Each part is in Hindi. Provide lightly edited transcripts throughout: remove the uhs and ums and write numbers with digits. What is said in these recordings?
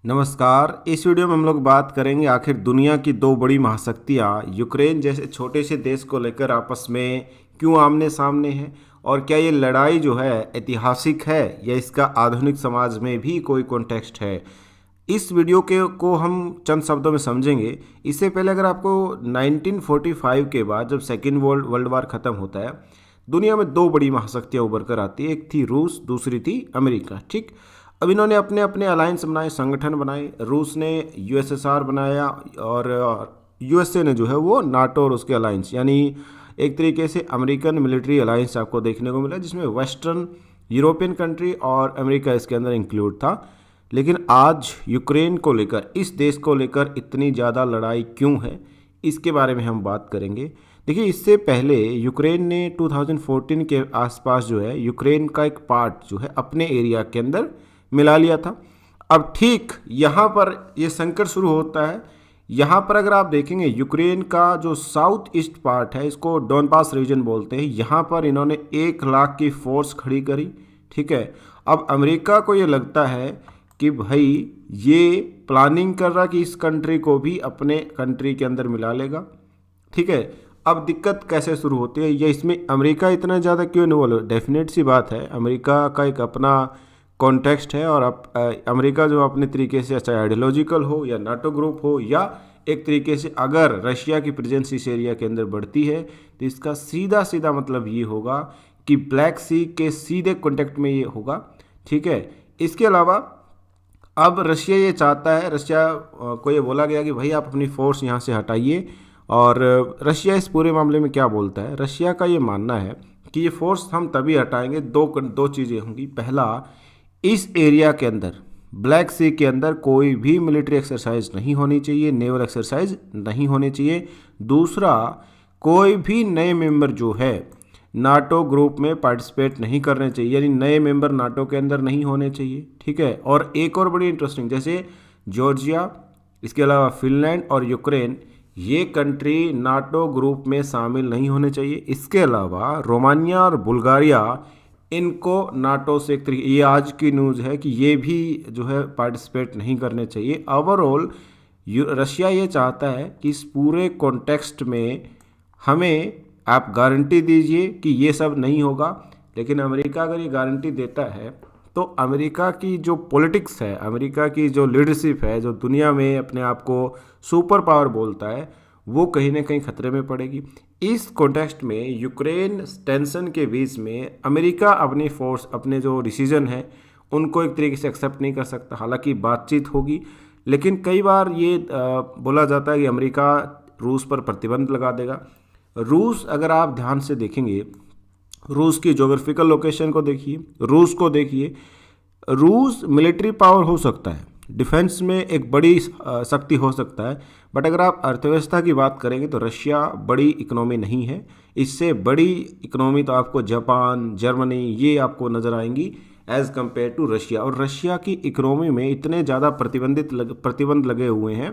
नमस्कार। इस वीडियो में हम लोग बात करेंगे आखिर दुनिया की दो बड़ी महाशक्तियाँ यूक्रेन जैसे छोटे से देश को लेकर आपस में क्यों आमने सामने हैं और क्या ये लड़ाई जो है ऐतिहासिक है या इसका आधुनिक समाज में भी कोई कॉन्टेक्स्ट है। इस वीडियो के को हम चंद शब्दों में समझेंगे। इससे पहले अगर आपको 1945 के बाद जब सेकेंड वर्ल्ड वार ख़त्म होता है, दुनिया में दो बड़ी महाशक्तियाँ उभर कर आती है। एक थी रूस, दूसरी थी अमेरिका। ठीक, अब इन्होंने अपने अपने अलायंस बनाए, संगठन बनाए। रूस ने यूएसएसआर बनाया और यूएसए ने जो है वो नाटो और उसके अलायंस, यानी एक तरीके से अमेरिकन मिलिट्री अलायंस आपको देखने को मिला, जिसमें वेस्टर्न यूरोपियन कंट्री और अमेरिका इसके अंदर इंक्लूड था। लेकिन आज यूक्रेन को लेकर, इस देश को लेकर इतनी ज़्यादा लड़ाई क्यों है, इसके बारे में हम बात करेंगे। देखिए, इससे पहले यूक्रेन ने 2014 के आसपास जो है यूक्रेन का एक पार्ट जो है अपने एरिया के अंदर मिला लिया था। अब ठीक यहाँ पर ये संकट शुरू होता है। यहाँ पर अगर आप देखेंगे, यूक्रेन का जो साउथ ईस्ट पार्ट है, इसको डोनबास रीजन बोलते हैं, यहाँ पर इन्होंने 1 लाख की फोर्स खड़ी करी। ठीक है, अब अमेरिका को ये लगता है कि भाई ये प्लानिंग कर रहा कि इस कंट्री को भी अपने कंट्री के अंदर मिला लेगा। ठीक है, अब दिक्कत कैसे शुरू होती है, ये इसमें अमेरिका इतना ज़्यादा क्यों इन्वॉल्व? डेफिनेट सी बात है, अमेरिका का एक अपना कॉन्टेक्स्ट है और अमेरिका जो अपने तरीके से, चाहे आइडियोलॉजिकल हो या नाटो ग्रुप हो, या एक तरीके से अगर रशिया की प्रेजेंस इस एरिया के अंदर बढ़ती है तो इसका सीधा सीधा मतलब ये होगा कि ब्लैक सी के सीधे कॉन्टेक्ट में ये होगा। ठीक है, इसके अलावा अब रशिया ये चाहता है, रशिया को ये बोला गया कि भाई आप अपनी फोर्स यहाँ से हटाइए। और रशिया इस पूरे मामले में क्या बोलता है, रशिया का ये मानना है कि ये फोर्स हम तभी हटाएंगे, दो चीज़ें होंगी। पहला, इस एरिया के अंदर, ब्लैक सी के अंदर कोई भी मिलिट्री एक्सरसाइज नहीं होनी चाहिए, नेवल एक्सरसाइज नहीं होनी चाहिए। दूसरा, कोई भी नए मेंबर जो है नाटो ग्रुप में पार्टिसिपेट नहीं करने चाहिए, यानी नए मेंबर नाटो के अंदर नहीं होने चाहिए। ठीक है, और एक और बड़ी इंटरेस्टिंग, जैसे जॉर्जिया, इसके अलावा फिनलैंड और यूक्रेन, ये कंट्री नाटो ग्रुप में शामिल नहीं होने चाहिए। इसके अलावा रोमानिया और बुल्गारिया, इनको नाटो से एक तरीके, ये आज की न्यूज़ है कि ये भी जो है पार्टिसिपेट नहीं करने चाहिए। ओवरऑल रशिया ये चाहता है कि इस पूरे कॉन्टेक्स्ट में हमें आप गारंटी दीजिए कि ये सब नहीं होगा। लेकिन अमेरिका अगर ये गारंटी देता है तो अमेरिका की जो पॉलिटिक्स है, अमेरिका की जो लीडरशिप है, जो दुनिया में अपने आप को सुपर पावर बोलता है, वो कहीं ना कहीं खतरे में पड़ेगी। इस कॉन्टेक्स्ट में यूक्रेन टेंशन के बीच में अमेरिका अपनी फोर्स, अपने जो डिसीजन है उनको एक तरीके से एक्सेप्ट नहीं कर सकता। हालांकि बातचीत होगी, लेकिन कई बार ये बोला जाता है कि अमेरिका रूस पर प्रतिबंध लगा देगा। रूस, अगर आप ध्यान से देखेंगे, रूस की जोग्राफिकल लोकेशन को देखिए, रूस को देखिए, रूस मिलिट्री पावर हो सकता है, डिफेंस में एक बड़ी शक्ति हो सकता है, बट अगर आप अर्थव्यवस्था की बात करेंगे तो रशिया बड़ी इकोनॉमी नहीं है। इससे बड़ी इकोनॉमी तो आपको जापान, जर्मनी, ये आपको नज़र आएंगी एज़ कम्पेयर टू रशिया। और रशिया की इकोनॉमी में इतने ज़्यादा प्रतिबंध लगे हुए हैं,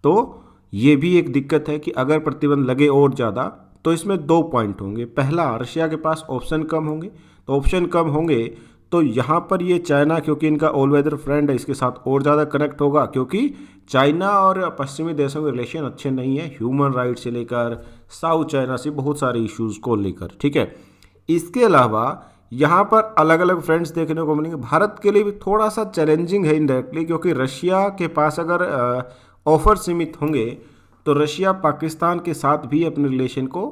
तो ये भी एक दिक्कत है कि अगर प्रतिबंध लगे और ज़्यादा तो इसमें 2 पॉइंट होंगे। पहला, रशिया के पास ऑप्शन कम होंगे, तो ऑप्शन कम होंगे तो यहाँ पर ये चाइना, क्योंकि इनका ऑल वेदर फ्रेंड है, इसके साथ और ज़्यादा कनेक्ट होगा, क्योंकि चाइना और पश्चिमी देशों के रिलेशन अच्छे नहीं है, ह्यूमन राइट से लेकर साउथ चाइना से बहुत सारे इश्यूज़ को लेकर। ठीक है, इसके अलावा यहाँ पर अलग अलग फ्रेंड्स देखने को मिलेंगे। भारत के लिए भी थोड़ा सा चैलेंजिंग है इनडायरेक्टली, क्योंकि रशिया के पास अगर ऑफर सीमित होंगे तो रशिया पाकिस्तान के साथ भी अपने रिलेशन को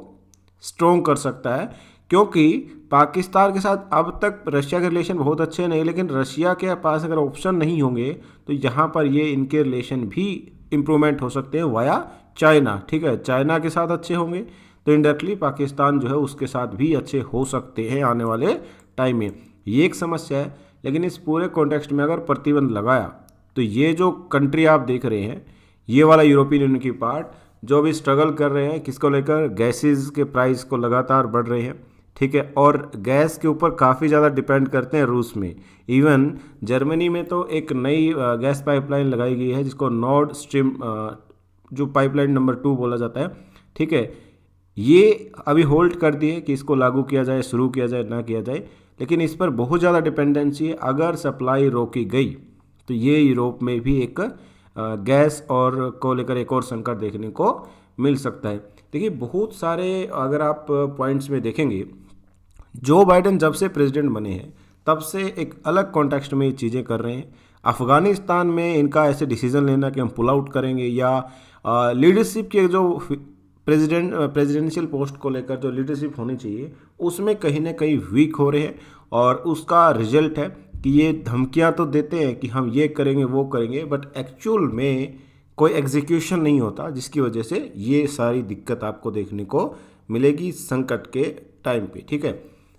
स्ट्रॉन्ग कर सकता है, क्योंकि पाकिस्तान के साथ अब तक रशिया के रिलेशन बहुत अच्छे नहीं, लेकिन रशिया के पास अगर ऑप्शन नहीं होंगे तो यहाँ पर ये इनके रिलेशन भी इम्प्रूवमेंट हो सकते हैं वाया चाइना। ठीक है, चाइना के साथ अच्छे होंगे तो इनडायरेक्टली पाकिस्तान जो है उसके साथ भी अच्छे हो सकते हैं आने वाले टाइम में। ये एक समस्या है। लेकिन इस पूरे कॉन्टेक्स्ट में अगर प्रतिबंध लगाया तो ये जो कंट्री आप देख रहे हैं, ये वाला यूरोपियन यूनियन की पार्ट, जो अभी स्ट्रगल कर रहे हैं किसको लेकर, गैसेस के प्राइस को लगातार बढ़ रहे हैं। ठीक है, और गैस के ऊपर काफ़ी ज़्यादा डिपेंड करते हैं रूस में। इवन जर्मनी में तो एक नई गैस पाइपलाइन लगाई गई है जिसको नॉर्ड स्ट्रीम, जो पाइपलाइन नंबर 2 बोला जाता है। ठीक है, ये अभी होल्ड कर दिए कि इसको लागू किया जाए, शुरू किया जाए, ना किया जाए, लेकिन इस पर बहुत ज़्यादा डिपेंडेंसी है। अगर सप्लाई रोकी गई तो ये यूरोप में भी एक गैस और को लेकर एक और संकट देखने को मिल सकता है। देखिए बहुत सारे अगर आप पॉइंट्स में देखेंगे, जो बाइडेन जब से प्रेसिडेंट बने हैं तब से एक अलग कॉन्टेक्स्ट में ये चीज़ें कर रहे हैं। अफ़गानिस्तान में इनका ऐसे डिसीजन लेना कि हम पुल आउट करेंगे, या लीडरशिप के जो प्रेसिडेंशियल पोस्ट को लेकर जो लीडरशिप होनी चाहिए उसमें कहीं ना कहीं वीक हो रहे हैं। और उसका रिजल्ट है कि ये धमकियां तो देते हैं कि हम ये करेंगे वो करेंगे, बट एक्चुअल में कोई एग्जीक्यूशन नहीं होता, जिसकी वजह से ये सारी दिक्कत आपको देखने को मिलेगी संकट के टाइम पे। ठीक है,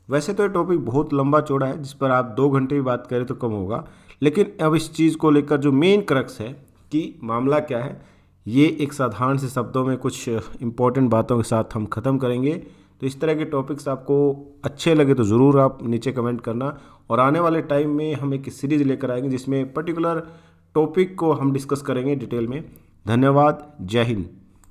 वैसे तो ये टॉपिक बहुत लंबा चौड़ा है, जिस पर आप 2 घंटे भी बात करें तो कम होगा, लेकिन अब इस चीज़ को लेकर जो मेन क्रक्स है कि मामला क्या है, ये एक साधारण से शब्दों में कुछ इंपॉर्टेंट बातों के साथ हम ख़त्म करेंगे। तो इस तरह के टॉपिक्स आपको अच्छे लगे तो ज़रूर आप नीचे कमेंट करना, और आने वाले टाइम में हम एक सीरीज़ लेकर आएंगे जिसमें पर्टिकुलर टॉपिक को हम डिस्कस करेंगे डिटेल में। धन्यवाद, जय हिंद।